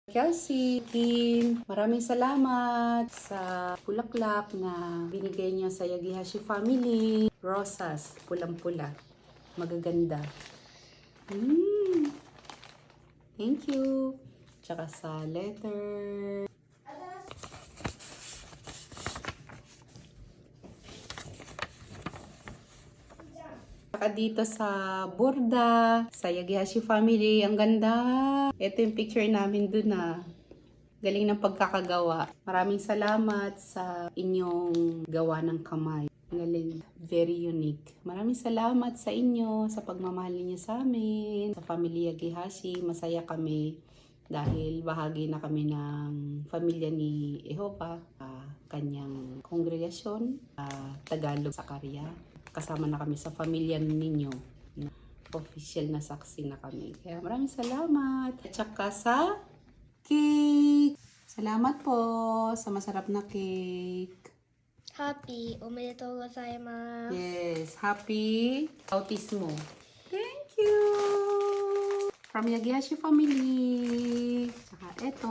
Kelsey, Kim, maraming salamat sa bulaklak na binigay niyo sa Yagihashi family. Rosas, pulang-pula. Magaganda. Thank you. Tsaka sa letter. Tsaka dito sa borda, sa Yagihashi family. Ang ganda. Ito yung picture namin dun na. Galing ng pagkakagawa. Maraming salamat sa inyong gawa ng kamay. Galing. Very unique. Maraming salamat sa inyo, sa pagmamahal niyo sa amin. Sa Pamilya Yagihashi, masaya kami dahil bahagi na kami ng pamilya ni Jehovah, kanyang kongregasyon, Tagalog sa Karya. Kasama na kami sa pamilya ninyo. Official na saksi na kami. Kaya maraming salamat. At saka sa cake. Salamat po sa masarap na cake. Happy, omedetou gozaimasu. Yes, happy autismo. Thank you. From Yagihashi family. Saka eto.